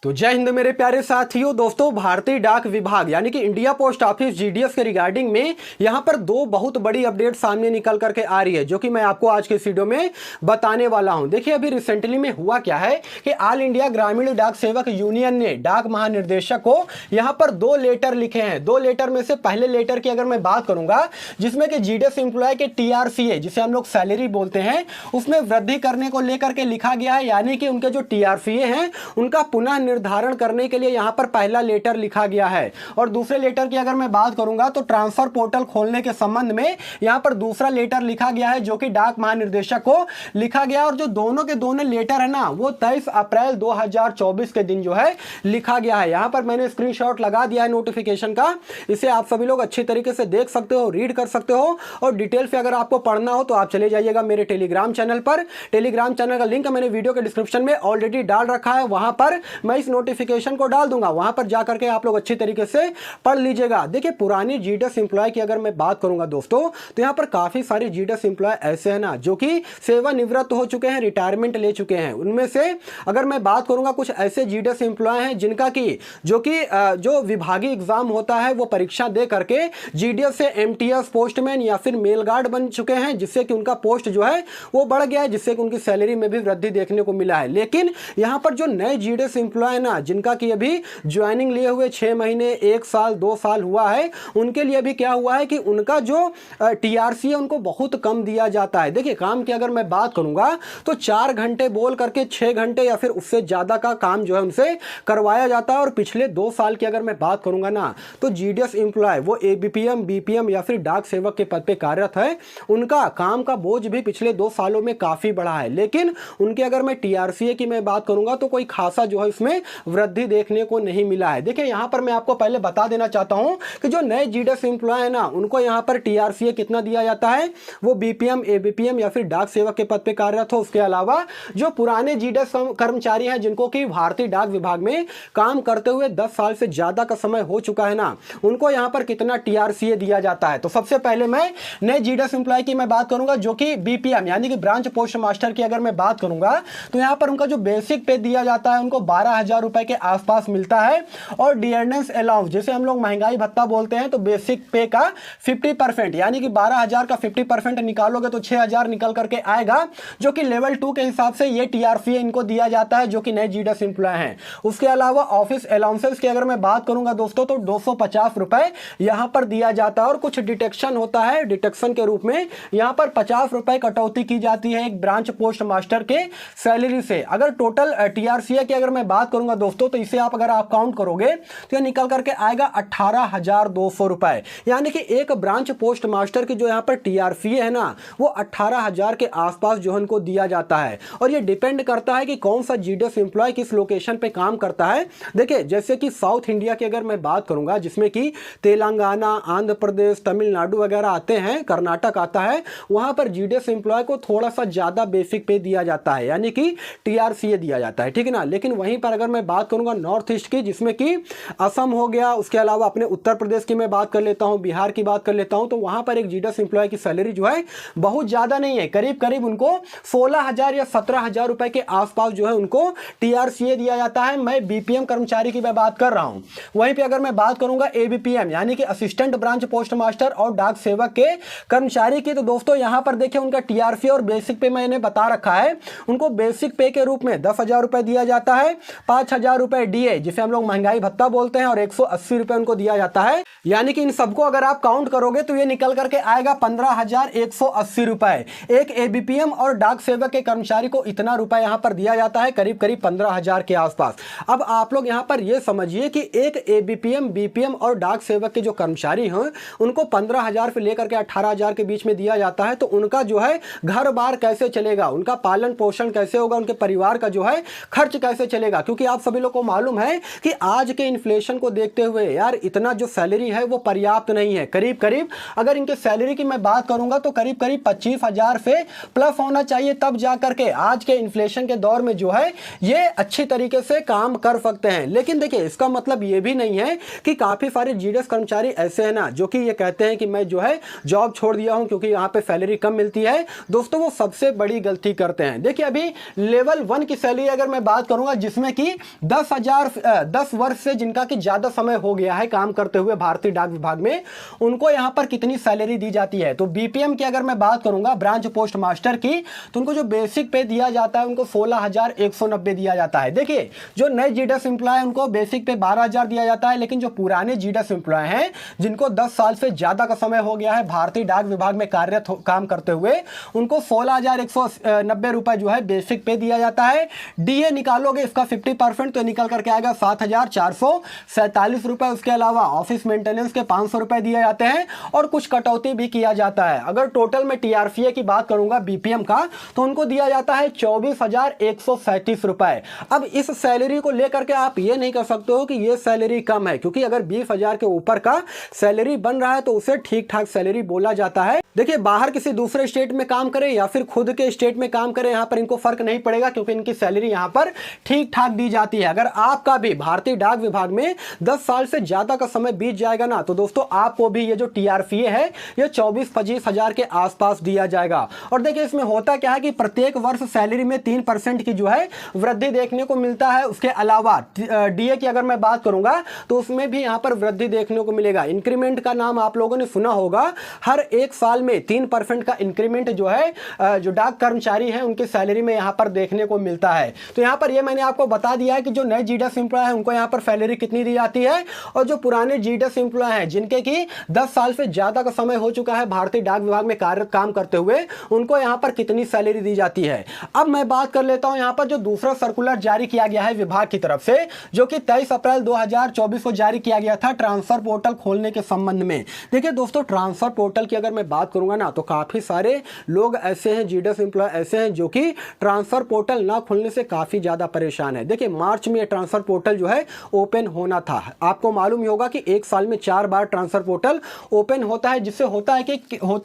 तो जय हिंद मेरे प्यारे साथियों। दोस्तों, भारतीय डाक विभाग यानी कि इंडिया पोस्ट ऑफिस जीडीएस के रिगार्डिंग में यहां पर दो बहुत बड़ी अपडेट सामने निकल करके आ रही है, जो कि मैं आपको आज के इस वीडियो में बताने वाला हूं। देखिए, अभी रिसेंटली में हुआ क्या है कि ऑल इंडिया ग्रामीण डाक सेवक यूनियन ने डाक महानिर्देशक को यहां पर दो लेटर लिखे हैं। दो लेटर में से पहले लेटर की अगर मैं बात करूंगा, जिसमें कि जीडीएस एम्प्लॉय के टीआरसीए जिसे हम लोग सैलरी बोलते हैं, उसमें वृद्धि करने को लेकर के लिखा गया है, यानी कि उनके जो टीआरसीए हैं उनका पुनः निर्धारण करने के लिए यहां पर पहला लेटर लिखा गया है। और दूसरे लेटर की अगर मैं बात करूंगा तो ट्रांसफर पोर्टल खोलने के संबंध में यहां पर दूसरा लेटर लिखा गया है, जो कि डाक महानिर्देशक को लिखा गया। और जो दोनों के दोनों लेटर है ना, वो 23 अप्रैल 2024 के दिन जो है लिखा गया है। यहां पर मैंने स्क्रीनशॉट लगा दिया है नोटिफिकेशन का, इसे आप सभी लोग अच्छी तरीके से देख सकते हो, रीड कर सकते हो। और डिटेल से अगर आपको पढ़ना हो तो आप चले जाइएगा मेरे टेलीग्राम चैनल पर। टेलीग्राम चैनल का लिंक मैंने वीडियो के डिस्क्रिप्शन में ऑलरेडी डाल रखा है, वहां पर मैं इस नोटिफिकेशन को डाल दूंगा, वहां पर जाकर के आप लोग अच्छी तरीके से पढ़ लीजिएगा। देखिए, पुरानी जीडीएस एम्प्लॉय की अगर मैं बात करूंगा दोस्तों, तो यहां पर काफी सारे जीडीएस एम्प्लॉय ऐसे हैं ना, जो कि सेवानिवृत्त हो चुके हैं, रिटायरमेंट ले चुके हैं। उनमें से अगर मैं बात करूंगा, कुछ ऐसे जीडीएस एम्प्लॉय हैं जिनका की जो विभागीय एग्जाम होता है वो परीक्षा दे करके जीडीएस से एमटीएस, पोस्टमैन या फिर मेल गार्ड बन चुके हैं, जिससे कि उनका पोस्ट जो है वो बढ़ गया है, जिससे कि उनकी सैलरी में भी वृद्धि देखने को मिला है। लेकिन यहां पर जो नए जीडीएस एम्प्लॉय है ना, जिनका कि अभी ज्वाइनिंग लिए हुए 6 महीने, 1 साल, 2 साल हुआ है, उनके लिए भी क्या हुआ है कि उनका जो टीआरसी है उनको बहुत कम दिया जाता है। देखिए, काम की अगर मैं बात करूंगा तो 4 घंटे बोल करके 6 घंटे या फिर उससे ज्यादा का काम जो है उनसे करवाया जाता है। और पिछले 2 साल की अगर मैं बात करूंगा ना, तो जीडीएस एम्प्लॉय वो एबीपीएम, बीपीएम या फिर डाक सेवक के पद पे कार्यरत है, उनका काम का बोझ भी पिछले 2 सालों में काफी बढ़ा है। लेकिन उनके अगर मैं टीआरसीए की मैं बात करूंगा तो कोई खासा जो है इसमें वृद्धि देखने को नहीं मिला है। देखिए, यहां पर मैं आपको पहले बता देना चाहता हूं कि जो नए जीडीएस एम्प्लॉय है ना, उनको यहां पर टीआरसीए कितना दिया जाता है, वो बीपीएम, एबीपीएम या फिर डाक सेवक के पद पे कार्यरत हो। उसके अलावा जो पुराने जीडीएस कर्मचारी हैं, जिनको कि भारतीय डाक विभाग में काम करते हुए 10 साल से ज्यादा का समय हो चुका है ना, उनको यहां पर कितना टीआरसीए दिया जाता है। तो सबसे पहले मैं नए जीडीएस एम्प्लॉय की मैं बात करूंगा, जो कि बीपीएम यानी कि ब्रांच पोस्ट मास्टर की अगर मैं बात करूंगा, तो यहां पर उनका जो बेसिक पे दिया जाता है उनको 12,000 रुपए के आसपास मिलता है। और डियरनेस अलाउंस, जैसे हम लोग महंगाई भत्ता बोलते हैं, तो बेसिक पे का 50% यानी कि 12,000 का 50% निकालोगे तो 6,000 निकल करके आएगा, जो कि लेवल 2 के हिसाब से ये टीआरसीए इनको दिया जाता है, जो कि नए जीडीएस एम्प्लॉय हैं। उसके अलावा ऑफिस अलाउंसेस की अगर मैं बात करूंगा दोस्तों, तो 250 रुपए यहां पर दिया जाता है। और कुछ डिटेक्शन होता है, डिटेक्शन के रूप में यहां पर 50 रुपए कटौती की जाती है एक ब्रांच पोस्ट मास्टर के सैलरी से। अगर टोटल टीआरसीए की अगर मैं बात करूंगा दोस्तों, तो इसे अगर आप काउंट करोगे तो ये निकल करके आएगा 18,200 रुपए। यानी कि एक ब्रांच पोस्ट मास्टर की जो यहां पर टीआरसीए है ना, वो 18,000 के आसपास जो है उनको दिया जाता है। और ये डिपेंड करता है कि कौन सा जीडीएस एम्प्लॉय किस लोकेशन पे काम करता है। देखिए, जैसे कि साउथ इंडिया की अगर मैं बात करूंगा, जिसमें कि तेलंगाना, आंध्र प्रदेश, तमिलनाडु वगैरह आते हैं, कर्नाटक आता है, वहां पर जीडीएस एम्प्लॉय को थोड़ा सा ज्यादा बेसिक पे दिया जाता है, यानी कि टीआरसीए दिया जाता है, ठीक है ना। लेकिन वहीं पर अगर मैं बात करूंगा नॉर्थ ईस्ट की, जिसमें कि असम हो गया, उसके अलावा अपने उत्तर प्रदेश की मैं बात कर लेता हूं, बिहार की बात कर लेता हूं, तो वहां पर एक जीडीएस एम्प्लॉय की सैलरी जो है बहुत ज्यादा नहीं है, करीब करीब उनको 16,000 या 17,000 रुपए के आसपास जो है उनको टीआरसीए दिया जाता है। मैं बीपीएम कर्मचारी की मैं बात कर रहा हूं। वहीं पे अगर मैं बात करूंगा एबीपीएम यानी कि असिस्टेंट ब्रांच पोस्ट मास्टर और डाक सेवक के कर्मचारी की, तो दोस्तों यहां पर देखिए उनका टीआरसीए और बेसिक पे मैंने बता रखा है। उनको बेसिक पे के रूप में 10,000 रुपए दिया जाता है, 5,000 रुपए डीए जिसे हम लोग महंगाई भत्ता बोलते हैं, और 180 रुपए उनको दिया जाता है। यानी कि इन सबको अगर आप काउंट करोगे तो ये निकल करके आएगा 15,180 रुपए। एक एबीपीएम और डाक सेवक के कर्मचारी को इतना रुपए यहां पर दिया जाता है, करीब करीब 15,000 के आसपास। अब आप लोग यहां पर यह समझिए कि एक एबीपीएम, बीपीएम और डाक सेवक के जो कर्मचारी हैं, उनको 15,000 से लेकर के 18,000 के बीच में दिया जाता है। तो उनका जो है घर बार कैसे चलेगा, उनका पालन पोषण कैसे होगा, उनके परिवार का जो है खर्च कैसे चलेगा। क्योंकि आप सभी लोग को मालूम है कि आज के इन्फ्लेशन को देखते हुए यार इतना जो सैलरी है वो पर्याप्त नहीं है। करीब करीब अगर इनके सैलरी की मैं बात करूंगा तो करीब करीब 25,000 से प्लस होना चाहिए, तब जाकर के आज के इन्फ्लेशन के दौर में जो है ये अच्छी तरीके से काम कर सकते हैं। लेकिन देखिए, इसका मतलब ये भी नहीं है कि काफी सारे जीडीएस कर्मचारी ऐसे हैं ना, जो कि ये कहते हैं कि मैं जो है जॉब छोड़ दिया हूं क्योंकि यहां पे सैलरी कम मिलती है। दोस्तों, वो सबसे बड़ी गलती करते हैं। देखिए, अभी लेवल 1 की सैलरी अगर मैं बात करूंगा, जिसमें कि 10 वर्ष से जिनका कि ज्यादा समय हो गया है काम करते हुए भारतीय डाक विभाग में, उनको यहां पर कितनी सैलरी दी जाती है। तो बीपीएम की अगर मैं बात करूंगा, ब्रांच पोस्ट मास्टर की, तो उनको जो बेसिक पे दिया जाता है उनको 16,190 दिया जाता है। देखिए जो नए जीडीएस एम्प्लॉय है उनको बेसिक पे 12,000 दिया जाता है, लेकिन जो पुराने जीडीएस एम्प्लॉय हैं जिनको 10 साल से ज्यादा का समय हो गया है भारतीय डाक विभाग में कार्यरत काम करते हुए, उनको 16,190 रुपए जो है बेसिक पे दिया जाता है। डीए निकालोगे इसका 50% तो निकल करके आएगा 7,447 रुपए। उसके अलावा ऑफिस मेंटेनेंस के 500 रुपए दिए जाते हैं और कुछ कटौती भी किया जाता है। अगर टोटल में टीआरसीए की बात करूंगा बीपीएम का, तो उनको दिया जाता है 24,137 रुपए। अब इस सैलरी को लेकर के आप ये नहीं कर सकते हो कि ये सैलरी कम है, क्योंकि अगर 20,000 के ऊपर का सैलरी बन रहा है तो उसे ठीक ठाक सैलरी बोला जाता है। देखिए बाहर किसी दूसरे स्टेट में काम करे या फिर खुद के स्टेट में काम करे, यहां पर इनको फर्क नहीं पड़ेगा, क्योंकि इनकी सैलरी यहां पर ठीक ठाक दी जाती है। अगर आपका भी भारतीय डाक विभाग में 10 साल से ज्यादा का समय बीत जाएगा ना, तो दोस्तों आपको भी ये जो टीआरसीए है ये 24-25 हजार के आसपास दिया जाएगा। और देखिए इसमें होता क्या है कि प्रत्येक वर्ष सैलरी में 3% की जो है वृद्धि देखने को मिलता है। उसके अलावा डीए की अगर मैं बात करूंगा तो उसमें भी यहां पर वृद्धि देखने को मिलेगा। इंक्रीमेंट का नाम आप लोगों ने सुना होगा, हर एक साल में 3% का इंक्रीमेंट जो है जो डाक कर्मचारी हैं उनकी सैलरी में यहां पर देखने को मिलता है। तो यहां पर ये मैंने आपको बता दिया है कि जो नए जीडीएस एम्प्लॉय है उनको यहां पर सैलरी कितनी दी जाती है, और जो पुराने जीडीएस एम्प्लॉय हैं जिनके की 10 साल से ज्यादा का समय हो चुका है भारतीय डाक विभाग में कार्यरत काम करते हुए, उनको यहां पर कितनी सैलरी दी जाती है। अब मैं बात कर लेता हूं यहां पर जो दूसरा सर्कुलर जारी किया गया है विभाग की तरफ से, जो कि 23 अप्रैल 2024 को जारी किया गया था ट्रांसफर पोर्टल खोलने के संबंध में। देखिए दोस्तों ट्रांसफर पोर्टल की अगर मैं बात करूंगा ना, तो काफी सारे लोग ऐसे हैं, जीडीएस एम्प्लॉय ऐसे हैं जो कि ट्रांसफर पोर्टल ना खुलने से काफी ज्यादा परेशान है। देखिए मार्च में ये ट्रांसफर पोर्टल जो है ओपन होना था। आपको मालूम ही होगा कि एक साल में 4 बार ट्रांसफर पोर्टल ओपन होता है, जिससे होता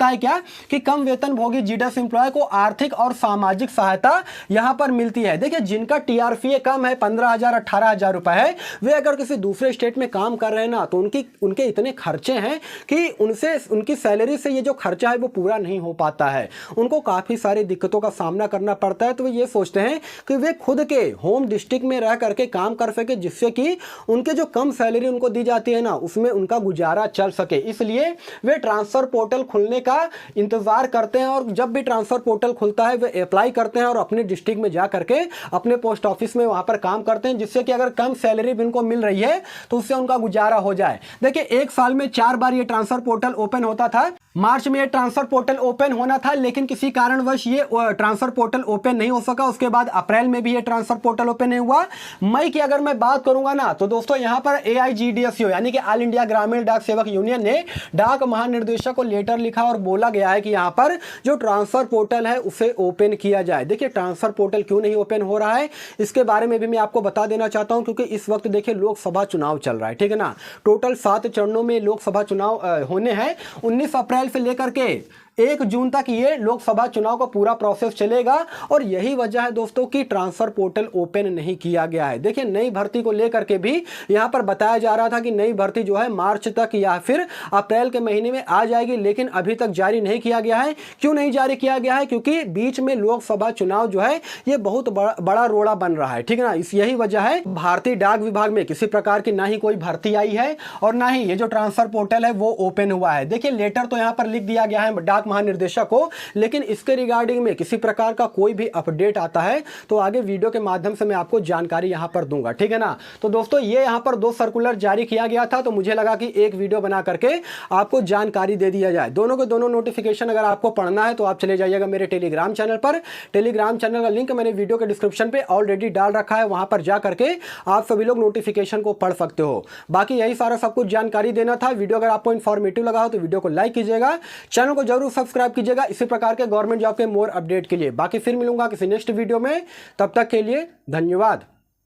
है क्या कि कम वेतन भोगी जीडीएस एम्प्लॉय को आर्थिक और सामाजिक सहायता यहां पर मिलती है। देखिए जिनका टीआरसीए कम है, 15,000 18,000 रुपए है, वे अगर किसी दूसरे स्टेट में काम कर रहे हैं ना, तो उनके इतने खर्चे हैं कि उनकी सैलरी से ये जो खर्चा है वो पूरा नहीं हो पाता है। उनको काफी सारी दिक्कतों का सामना करना पड़ता है। तो वे ये सोचते हैं कि वे खुद के होम डिस्ट्रिक्ट में रह करके काम कर सके, जिससे कि उनके जो कम सैलरी उनको दी जाती है ना, उसमें उनका गुजारा चल सके। इसलिए वे ट्रांसफर पोर्टल खुलने का इंतजार करते हैं, और जब भी ट्रांसफर पोर्टल खुलता है वे अप्लाई करते हैं और अपने डिस्ट्रिक्ट में जा करके अपने पोस्ट ऑफिस में वहां पर काम करते हैं, जिससे कि अगर कम सैलरी भी उनको मिल रही है तो उससे उनका गुजारा हो जाए। देखिए एक साल में 4 बार ये ट्रांसफर पोर्टल ओपन होता था। मार्च में ये ट्रांसफर पोर्टल ओपन होना था, लेकिन किसी कारणवश ये ट्रांसफर पोर्टल ओपन नहीं हो सका। उसके बाद अप्रैल में भी ये ट्रांसफर पोर्टल ओपन नहीं हुआ। मई की अगर मैं बात करूंगा ना, तो दोस्तों यहां पर AIGDSU यानी कि ऑल इंडिया ग्रामीण डाक सेवक यूनियन ने डाक महानिर्देशक को लेटर लिखा और बोला गया है कि यहां पर जो ट्रांसफर पोर्टल है उसे ओपन किया जाए। देखिए ट्रांसफर पोर्टल क्यों नहीं ओपन हो रहा है इसके बारे में भी मैं आपको बता देना चाहता हूं, क्योंकि इस वक्त देखिए लोकसभा चुनाव चल रहा है, ठीक है ना। टोटल 7 चरणों में लोकसभा चुनाव होने हैं। 19 अप्रैल से लेकर के 1 जून तक ये लोकसभा चुनाव का पूरा प्रोसेस चलेगा, और यही वजह है दोस्तों कि ट्रांसफर पोर्टल ओपन नहीं किया गया है। देखिए नई भर्ती को लेकर के भी यहां पर बताया जा रहा था कि नई भर्ती जो है मार्च तक या फिर अप्रैल के महीने में आ जाएगी, लेकिन अभी तक जारी नहीं किया गया है। क्यों नहीं जारी किया गया है? क्योंकि बीच में लोकसभा चुनाव जो है ये बहुत बड़ा रोड़ा बन रहा है, ठीक है ना। यही वजह है भारतीय डाक विभाग में किसी प्रकार की ना ही कोई भर्ती आई है और ना ही ये जो ट्रांसफर पोर्टल है वो ओपन हुआ है। देखिए लेटर तो यहां पर लिख दिया गया है डाक महानिर्देशक को, लेकिन इसके रिगार्डिंग में किसी प्रकार का कोई भी अपडेट आता है तो आगे वीडियो के माध्यम से मैं आपको जानकारी यहां पर दूंगा, ठीक है ना। तो दोस्तों ये यहां पर 2 सर्कुलर जारी किया गया था, तो मुझे लगा कि एक वीडियो बना करके आपको जानकारी दे दिया जाए। दोनों के दोनों नोटिफिकेशन अगर आपको पढ़ना है तो आप चले जाइएगा मेरे टेलीग्राम चैनल पर। टेलीग्राम चैनल का लिंक मैंने वीडियो के डिस्क्रिप्शन पे ऑलरेडी डाल रखा है, वहां पर जा करके आप सभी लोग नोटिफिकेशन को पढ़ सकते हो। बाकी यही सारा सब कुछ जानकारी देना था। वीडियो अगर आपको इन्फॉर्मेटिव लगा हो तो वीडियो को लाइक कीजिएगा, चैनल को जरूर सब्सक्राइब कीजिएगा इसी प्रकार के गवर्नमेंट जॉब के मोर अपडेट के लिए। बाकी फिर मिलूंगा किसी नेक्स्ट वीडियो में, तब तक के लिए धन्यवाद।